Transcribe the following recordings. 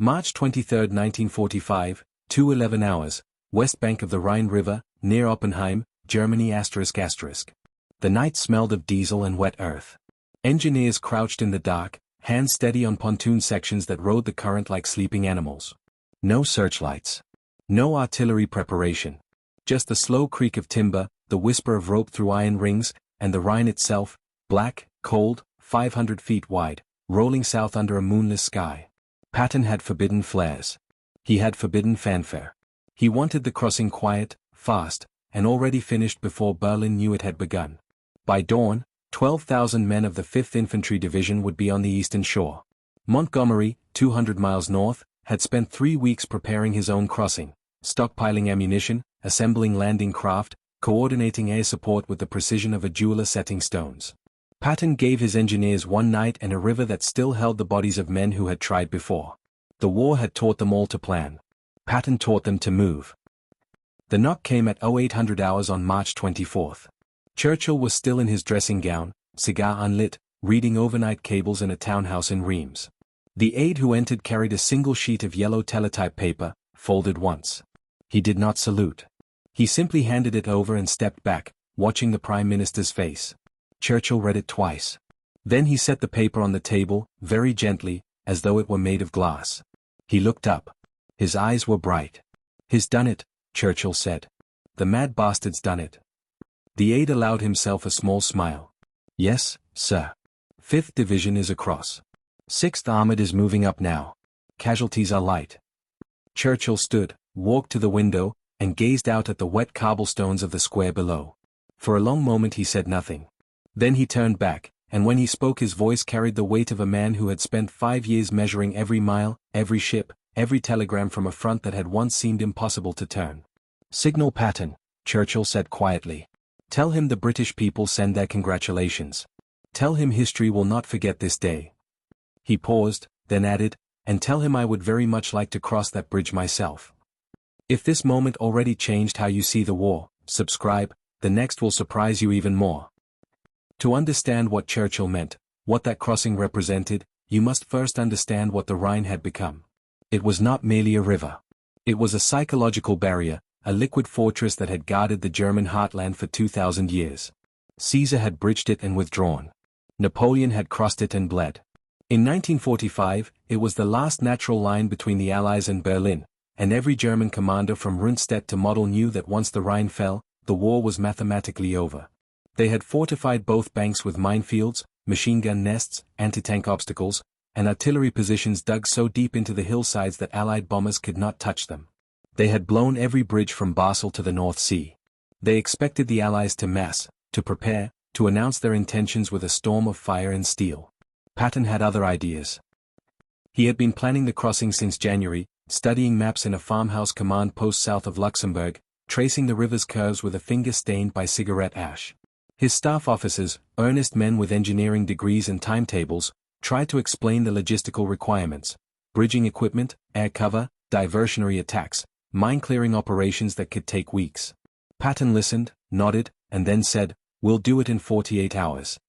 March 23, 1945, 2:11 hours, west bank of the Rhine River, near Oppenheim, Germany ***. The night smelled of diesel and wet earth. Engineers crouched in the dark, hands steady on pontoon sections that rode the current like sleeping animals. No searchlights. No artillery preparation. Just the slow creak of timber, the whisper of rope through iron rings, and the Rhine itself, black, cold, 500 feet wide, rolling south under a moonless sky. Patton had forbidden flares. He had forbidden fanfare. He wanted the crossing quiet, fast, and already finished before Berlin knew it had begun. By dawn, 12,000 men of the Fifth Infantry Division would be on the eastern shore. Montgomery, 200 miles north, had spent 3 weeks preparing his own crossing, stockpiling ammunition, assembling landing craft, coordinating air support with the precision of a jeweler setting stones. Patton gave his engineers one night and a river that still held the bodies of men who had tried before. The war had taught them all to plan. Patton taught them to move. The knock came at 0800 hours on March 24. Churchill was still in his dressing gown, cigar unlit, reading overnight cables in a townhouse in Reims. The aide who entered carried a single sheet of yellow teletype paper, folded once. He did not salute. He simply handed it over and stepped back, watching the Prime Minister's face. Churchill read it twice. Then he set the paper on the table, very gently, as though it were made of glass. He looked up. His eyes were bright. "He's done it," Churchill said. "The mad bastard's done it." The aide allowed himself a small smile. "Yes, sir. 5th Division is across. 6th Armored is moving up now. Casualties are light." Churchill stood, walked to the window, and gazed out at the wet cobblestones of the square below. For a long moment he said nothing. Then he turned back, and when he spoke his voice carried the weight of a man who had spent 5 years measuring every mile, every ship, every telegram from a front that had once seemed impossible to turn. "Signal Patton," Churchill said quietly. "Tell him the British people send their congratulations. Tell him history will not forget this day." He paused, then added, "And tell him I would very much like to cross that bridge myself. If this moment already changed how you see the war, subscribe, the next will surprise you even more." To understand what Churchill meant, what that crossing represented, you must first understand what the Rhine had become. It was not merely a river. It was a psychological barrier, a liquid fortress that had guarded the German heartland for 2,000 years. Caesar had bridged it and withdrawn. Napoleon had crossed it and bled. In 1945, it was the last natural line between the Allies and Berlin, and every German commander from Rundstedt to Model knew that once the Rhine fell, the war was mathematically over. They had fortified both banks with minefields, machine gun nests, anti-tank obstacles, and artillery positions dug so deep into the hillsides that Allied bombers could not touch them. They had blown every bridge from Basel to the North Sea. They expected the Allies to mass, to prepare, to announce their intentions with a storm of fire and steel. Patton had other ideas. He had been planning the crossing since January, studying maps in a farmhouse command post south of Luxembourg, tracing the river's curves with a finger stained by cigarette ash. His staff officers, earnest men with engineering degrees and timetables, tried to explain the logistical requirements: bridging equipment, air cover, diversionary attacks, mine-clearing operations that could take weeks. Patton listened, nodded, and then said, "We'll do it in 48 hours.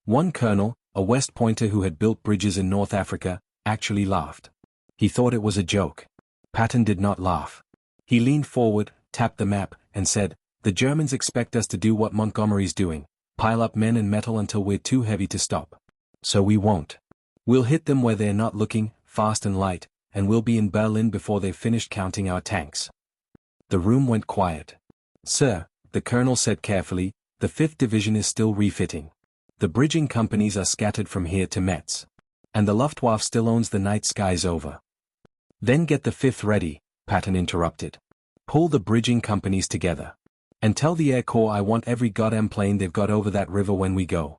One colonel, a West Pointer who had built bridges in North Africa, actually laughed. He thought it was a joke. Patton did not laugh. He leaned forward, tapped the map, and said, "The Germans expect us to do what Montgomery's doing, pile up men and metal until we're too heavy to stop. So we won't. We'll hit them where they're not looking, fast and light, and we'll be in Berlin before they've finished counting our tanks." The room went quiet. "Sir," the colonel said carefully, "the 5th Division is still refitting. The bridging companies are scattered from here to Metz. And the Luftwaffe still owns the night skies over." "Then get the 5th ready," Patton interrupted. "Pull the bridging companies together. And tell the Air Corps I want every goddamn plane they've got over that river when we go."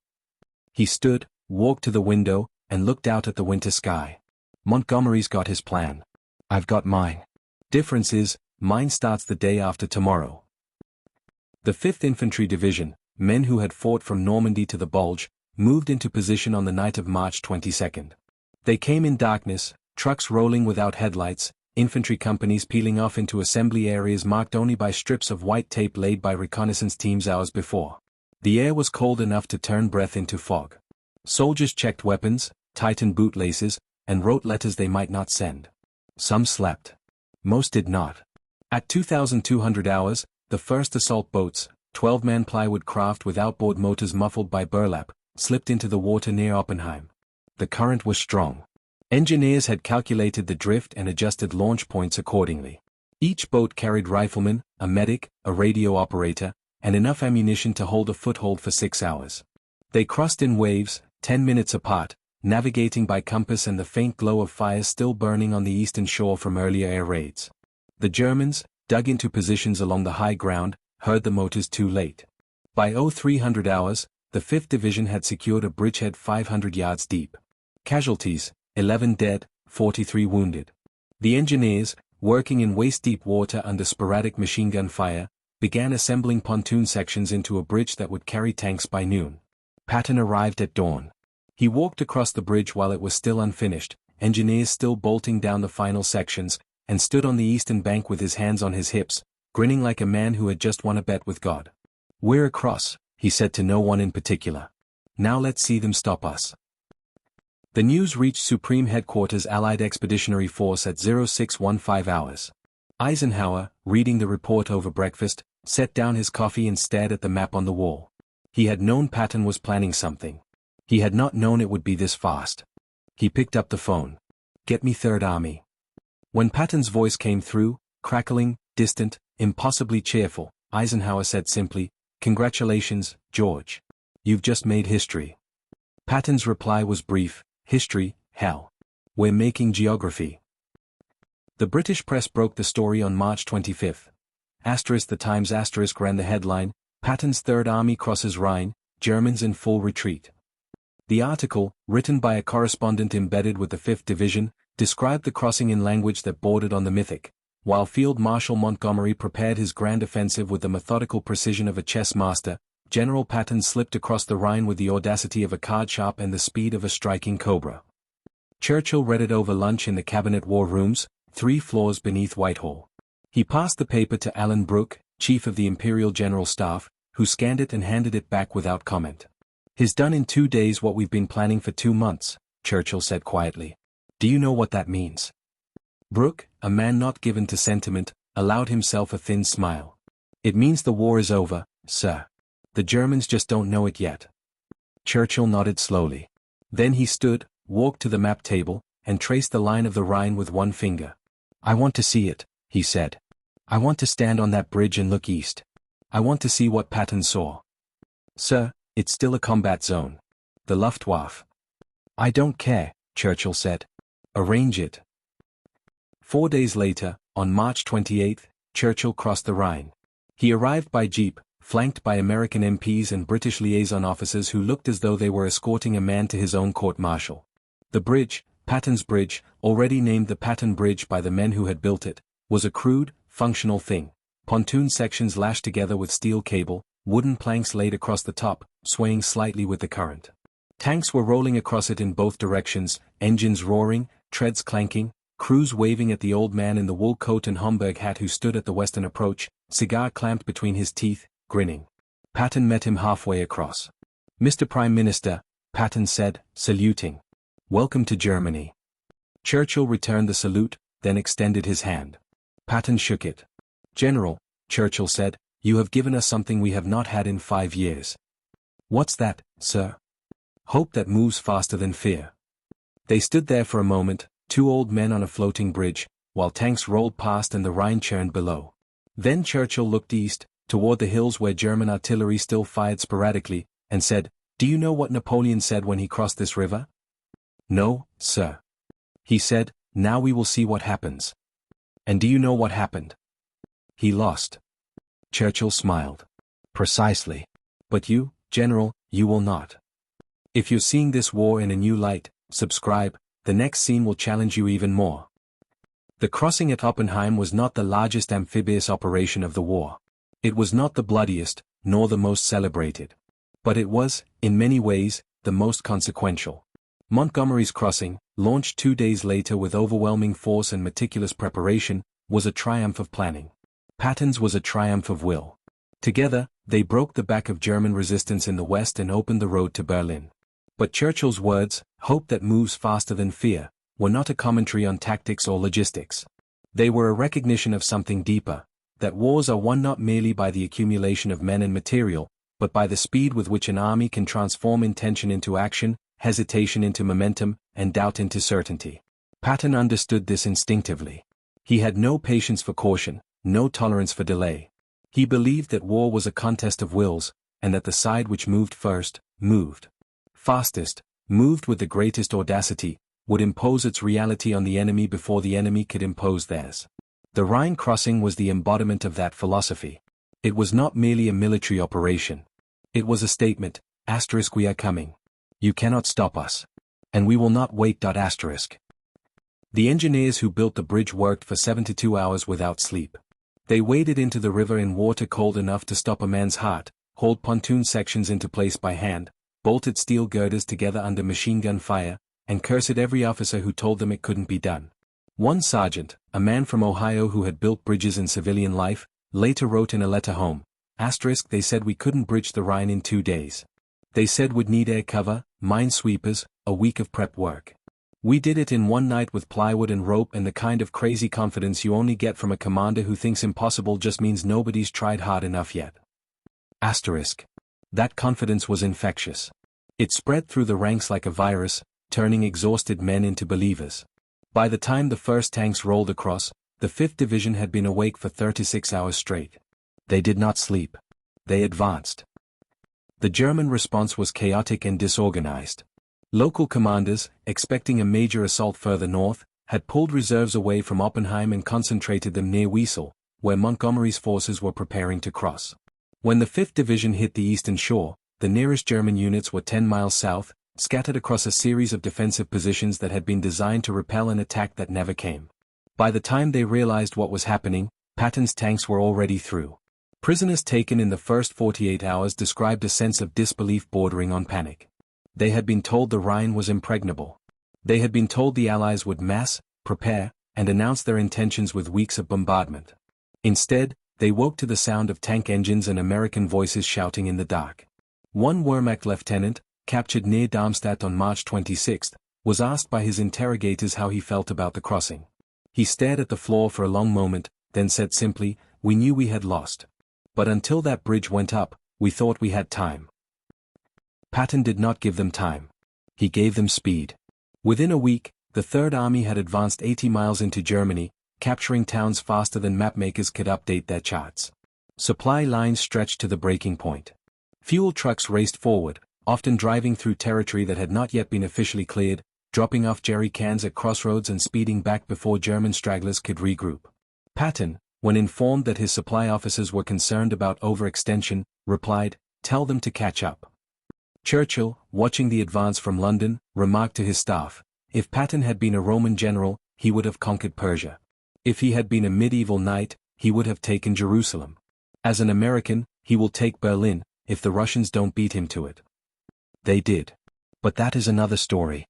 He stood, walked to the window, and looked out at the winter sky. "Montgomery's got his plan. I've got mine. Difference is, mine starts the day after tomorrow." The 5th Infantry Division, men who had fought from Normandy to the Bulge, moved into position on the night of March 22. They came in darkness, trucks rolling without headlights, infantry companies peeling off into assembly areas marked only by strips of white tape laid by reconnaissance teams hours before. The air was cold enough to turn breath into fog. Soldiers checked weapons, tightened bootlaces, and wrote letters they might not send. Some slept. Most did not. At 2,200 hours, the first assault boats, 12-man plywood craft with outboard motors muffled by burlap, slipped into the water near Oppenheim. The current was strong. Engineers had calculated the drift and adjusted launch points accordingly. Each boat carried riflemen, a medic, a radio operator, and enough ammunition to hold a foothold for 6 hours. They crossed in waves, 10 minutes apart, navigating by compass and the faint glow of fires still burning on the eastern shore from earlier air raids. The Germans, dug into positions along the high ground, heard the motors too late. By 0300 hours, the 5th Division had secured a bridgehead 500 yards deep. Casualties, 11 dead, 43 wounded. The engineers, working in waist-deep water under sporadic machine gun fire, began assembling pontoon sections into a bridge that would carry tanks by noon. Patton arrived at dawn. He walked across the bridge while it was still unfinished, engineers still bolting down the final sections, and stood on the eastern bank with his hands on his hips, grinning like a man who had just won a bet with God. "We're across," he said to no one in particular. "Now let's see them stop us." The news reached Supreme Headquarters Allied Expeditionary Force at 0615 hours. Eisenhower, reading the report over breakfast, set down his coffee and stared at the map on the wall. He had known Patton was planning something. He had not known it would be this fast. He picked up the phone. "Get me 3rd Army." When Patton's voice came through, crackling, distant, impossibly cheerful, Eisenhower said simply, "Congratulations, George. You've just made history." Patton's reply was brief, "History, hell. We're making geography." The British press broke the story on March 25. The Times ran the headline, "Patton's Third Army crosses Rhine, Germans in full retreat." The article, written by a correspondent embedded with the 5th Division, described the crossing in language that bordered on the mythic, while Field Marshal Montgomery prepared his grand offensive with the methodical precision of a chess master. General Patton slipped across the Rhine with the audacity of a card sharp and the speed of a striking cobra. Churchill read it over lunch in the Cabinet War Rooms, 3 floors beneath Whitehall. He passed the paper to Alan Brooke, Chief of the Imperial General Staff, who scanned it and handed it back without comment. "He's done in 2 days what we've been planning for 2 months, Churchill said quietly. "Do you know what that means?" Brooke, a man not given to sentiment, allowed himself a thin smile. "It means the war is over, sir. The Germans just don't know it yet." Churchill nodded slowly. Then he stood, walked to the map table, and traced the line of the Rhine with one finger. "I want to see it," he said. "I want to stand on that bridge and look east. I want to see what Patton saw." "Sir, it's still a combat zone. The Luftwaffe." "I don't care," Churchill said. "Arrange it." 4 days later, on March 28, Churchill crossed the Rhine. He arrived by jeep, flanked by American MPs and British liaison officers who looked as though they were escorting a man to his own court-martial. The bridge, Patton's Bridge, already named the Patton Bridge by the men who had built it, was a crude, functional thing. Pontoon sections lashed together with steel cable, wooden planks laid across the top, swaying slightly with the current. Tanks were rolling across it in both directions, engines roaring, treads clanking, crews waving at the old man in the wool coat and Homburg hat who stood at the western approach, cigar clamped between his teeth, grinning. Patton met him halfway across. "Mr. Prime Minister," Patton said, saluting. "Welcome to Germany." Churchill returned the salute, then extended his hand. Patton shook it. "General," Churchill said, "you have given us something we have not had in 5 years." "What's that, sir?" "Hope that moves faster than fear." They stood there for a moment, 2 old men on a floating bridge, while tanks rolled past and the Rhine churned below. Then Churchill looked east, toward the hills where German artillery still fired sporadically, and said, "Do you know what Napoleon said when he crossed this river?" "No, sir." "He said, 'Now we will see what happens.' And do you know what happened?" "He lost." Churchill smiled. "Precisely. But you, General, you will not. If you're seeing this war in a new light, subscribe, the next scene will challenge you even more." The crossing at Oppenheim was not the largest amphibious operation of the war. It was not the bloodiest, nor the most celebrated. But it was, in many ways, the most consequential. Montgomery's crossing, launched 2 days later with overwhelming force and meticulous preparation, was a triumph of planning. Patton's was a triumph of will. Together, they broke the back of German resistance in the west and opened the road to Berlin. But Churchill's words, "hope that moves faster than fear," were not a commentary on tactics or logistics. They were a recognition of something deeper, that wars are won not merely by the accumulation of men and material, but by the speed with which an army can transform intention into action, hesitation into momentum, and doubt into certainty. Patton understood this instinctively. He had no patience for caution, no tolerance for delay. He believed that war was a contest of wills, and that the side which moved first, moved fastest, moved with the greatest audacity, would impose its reality on the enemy before the enemy could impose theirs. The Rhine crossing was the embodiment of that philosophy. It was not merely a military operation. It was a statement, we are coming. You cannot stop us. And we will not wait. The engineers who built the bridge worked for 72 hours without sleep. They waded into the river in water cold enough to stop a man's heart, hauled pontoon sections into place by hand, bolted steel girders together under machine gun fire, and cursed every officer who told them it couldn't be done. One sergeant, a man from Ohio who had built bridges in civilian life, later wrote in a letter home, they said we couldn't bridge the Rhine in 2 days. They said we'd need air cover, mine sweepers, a week of prep work. We did it in one night with plywood and rope and the kind of crazy confidence you only get from a commander who thinks impossible just means nobody's tried hard enough yet. That confidence was infectious. It spread through the ranks like a virus, turning exhausted men into believers. By the time the first tanks rolled across, the 5th Division had been awake for 36 hours straight. They did not sleep. They advanced. The German response was chaotic and disorganized. Local commanders, expecting a major assault further north, had pulled reserves away from Oppenheim and concentrated them near Wesel, where Montgomery's forces were preparing to cross. When the 5th Division hit the eastern shore, the nearest German units were 10 miles south, scattered across a series of defensive positions that had been designed to repel an attack that never came. By the time they realized what was happening, Patton's tanks were already through. Prisoners taken in the first 48 hours described a sense of disbelief bordering on panic. They had been told the Rhine was impregnable. They had been told the Allies would mass, prepare, and announce their intentions with weeks of bombardment. Instead, they woke to the sound of tank engines and American voices shouting in the dark. One Wehrmacht lieutenant, captured near Darmstadt on March 26, was asked by his interrogators how he felt about the crossing. He stared at the floor for a long moment, then said simply, "We knew we had lost. But until that bridge went up, we thought we had time." Patton did not give them time. He gave them speed. Within a week, the Third Army had advanced 80 miles into Germany, capturing towns faster than mapmakers could update their charts. Supply lines stretched to the breaking point. Fuel trucks raced forward, often driving through territory that had not yet been officially cleared, dropping off jerry cans at crossroads and speeding back before German stragglers could regroup. Patton, when informed that his supply officers were concerned about overextension, replied, "Tell them to catch up." Churchill, watching the advance from London, remarked to his staff, "If Patton had been a Roman general, he would have conquered Persia. If he had been a medieval knight, he would have taken Jerusalem. As an American, he will take Berlin, if the Russians don't beat him to it." They did. But that is another story.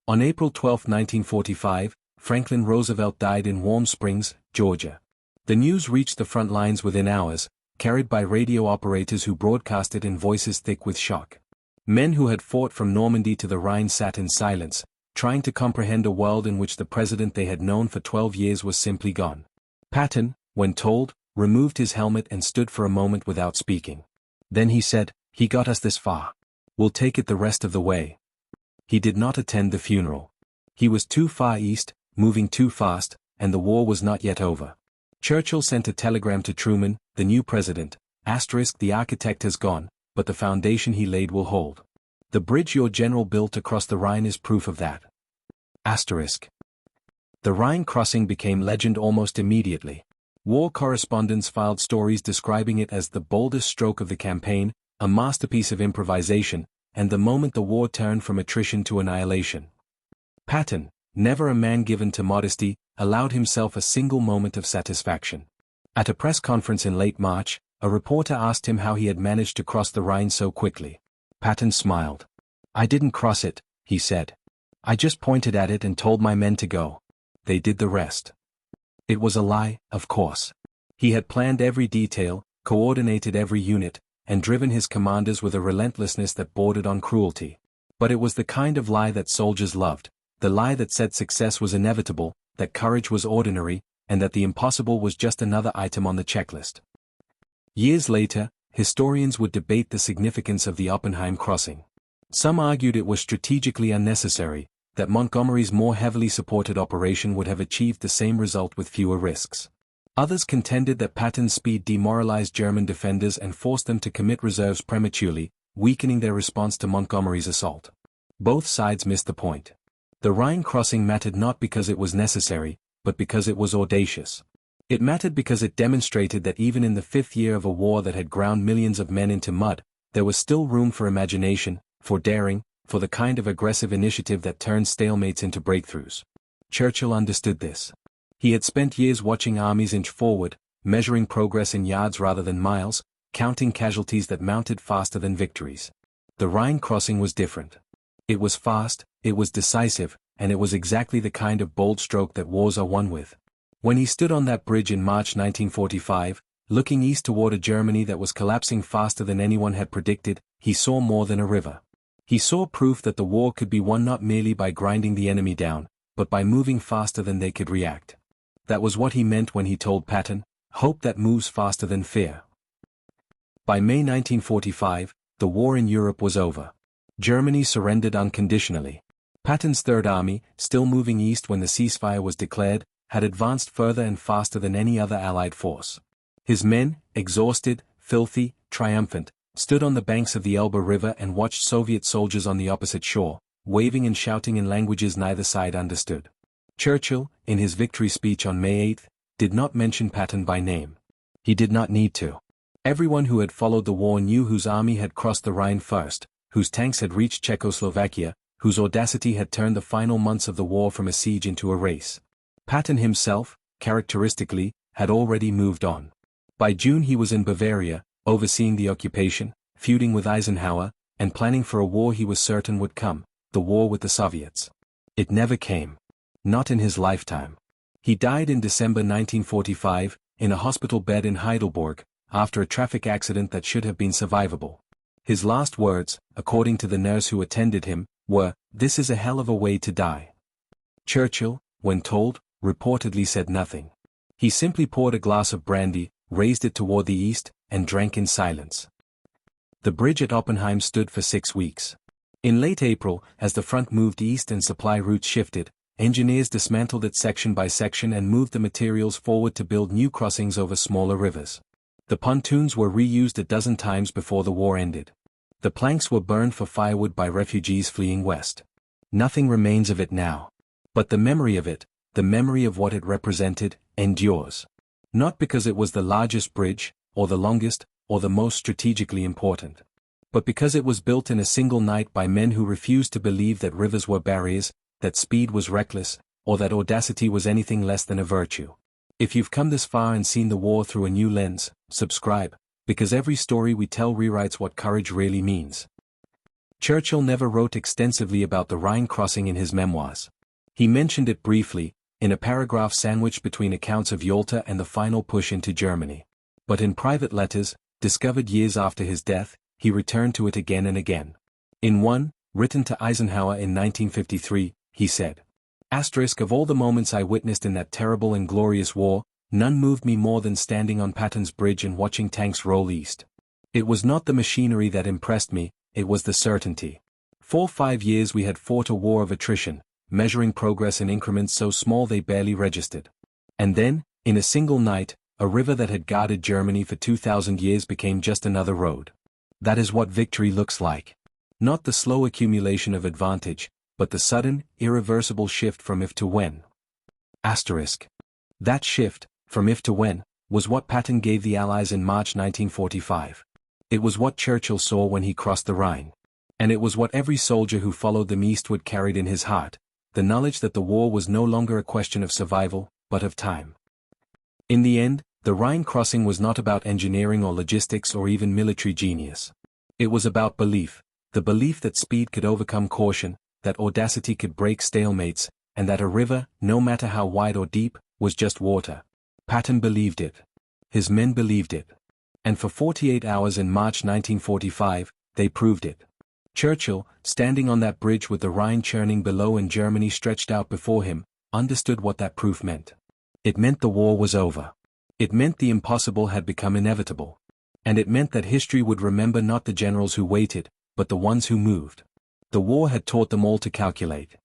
On April 12, 1945, Franklin Roosevelt died in Warm Springs, Georgia. The news reached the front lines within hours, carried by radio operators who broadcast it in voices thick with shock. Men who had fought from Normandy to the Rhine sat in silence, trying to comprehend a world in which the president they had known for 12 years was simply gone. Patton, when told, removed his helmet and stood for a moment without speaking. Then he said, "He got us this far. We'll take it the rest of the way." He did not attend the funeral. He was too far east, moving too fast, and the war was not yet over. Churchill sent a telegram to Truman, the new president, "The architect has gone, but the foundation he laid will hold. The bridge your general built across the Rhine is proof of that." The Rhine crossing became legend almost immediately. War correspondents filed stories describing it as the boldest stroke of the campaign, a masterpiece of improvisation, and the moment the war turned from attrition to annihilation. Patton, never a man given to modesty, allowed himself a single moment of satisfaction. At a press conference in late March, a reporter asked him how he had managed to cross the Rhine so quickly. Patton smiled. "I didn't cross it," he said. "I just pointed at it and told my men to go. They did the rest." It was a lie, of course. He had planned every detail, coordinated every unit, and driven his commanders with a relentlessness that bordered on cruelty. But it was the kind of lie that soldiers loved, the lie that said success was inevitable, that courage was ordinary, and that the impossible was just another item on the checklist. Years later, historians would debate the significance of the Oppenheim crossing. Some argued it was strategically unnecessary, that Montgomery's more heavily supported operation would have achieved the same result with fewer risks. Others contended that Patton's speed demoralized German defenders and forced them to commit reserves prematurely, weakening their response to Montgomery's assault. Both sides missed the point. The Rhine crossing mattered not because it was necessary, but because it was audacious. It mattered because it demonstrated that even in the fifth year of a war that had ground millions of men into mud, there was still room for imagination, for daring, for the kind of aggressive initiative that turned stalemates into breakthroughs. Churchill understood this. He had spent years watching armies inch forward, measuring progress in yards rather than miles, counting casualties that mounted faster than victories. The Rhine crossing was different. It was fast, it was decisive, and it was exactly the kind of bold stroke that wars are won with. When he stood on that bridge in March 1945, looking east toward a Germany that was collapsing faster than anyone had predicted, he saw more than a river. He saw proof that the war could be won not merely by grinding the enemy down, but by moving faster than they could react. That was what he meant when he told Patton, "Hope that moves faster than fear." By May 1945, the war in Europe was over. Germany surrendered unconditionally. Patton's Third Army, still moving east when the ceasefire was declared, had advanced further and faster than any other Allied force. His men, exhausted, filthy, triumphant, stood on the banks of the Elbe River and watched Soviet soldiers on the opposite shore, waving and shouting in languages neither side understood. Churchill, in his victory speech on May 8, did not mention Patton by name. He did not need to. Everyone who had followed the war knew whose army had crossed the Rhine first, whose tanks had reached Czechoslovakia, whose audacity had turned the final months of the war from a siege into a race. Patton himself, characteristically, had already moved on. By June he was in Bavaria, overseeing the occupation, feuding with Eisenhower, and planning for a war he was certain would come, the war with the Soviets. It never came. Not in his lifetime. He died in December 1945, in a hospital bed in Heidelberg, after a traffic accident that should have been survivable. His last words, according to the nurse who attended him, were, "This is a hell of a way to die." Churchill, when told, reportedly said nothing. He simply poured a glass of brandy, raised it toward the east, and drank in silence. The bridge at Oppenheim stood for 6 weeks. In late April, as the front moved east and supply routes shifted, engineers dismantled it section by section and moved the materials forward to build new crossings over smaller rivers. The pontoons were reused a dozen times before the war ended. The planks were burned for firewood by refugees fleeing west. Nothing remains of it now. But the memory of it, the memory of what it represented, endures. Not because it was the largest bridge, or the longest, or the most strategically important. But because it was built in a single night by men who refused to believe that rivers were barriers, that speed was reckless, or that audacity was anything less than a virtue. If you've come this far and seen the war through a new lens, subscribe, because every story we tell rewrites what courage really means. Churchill never wrote extensively about the Rhine crossing in his memoirs. He mentioned it briefly, in a paragraph sandwiched between accounts of Yalta and the final push into Germany. But in private letters, discovered years after his death, he returned to it again and again. In one, written to Eisenhower in 1953, he said, "Of all the moments I witnessed in that terrible and glorious war, none moved me more than standing on Patton's Bridge and watching tanks roll east. It was not the machinery that impressed me, it was the certainty. For 5 years we had fought a war of attrition, measuring progress in increments so small they barely registered. And then, in a single night, a river that had guarded Germany for 2,000 years became just another road. That is what victory looks like. Not the slow accumulation of advantage, but the sudden, irreversible shift from if to when. That shift, from if to when, was what Patton gave the Allies in March 1945. It was what Churchill saw when he crossed the Rhine. And it was what every soldier who followed them eastward carried in his heart, the knowledge that the war was no longer a question of survival, but of time. In the end, the Rhine crossing was not about engineering or logistics or even military genius. It was about belief, the belief that speed could overcome caution, that audacity could break stalemates, and that a river, no matter how wide or deep, was just water. Patton believed it. His men believed it. And for 48 hours in March 1945, they proved it. Churchill, standing on that bridge with the Rhine churning below and Germany stretched out before him, understood what that proof meant. It meant the war was over. It meant the impossible had become inevitable. And it meant that history would remember not the generals who waited, but the ones who moved. The war had taught them all to calculate.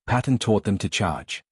Patton taught them to charge.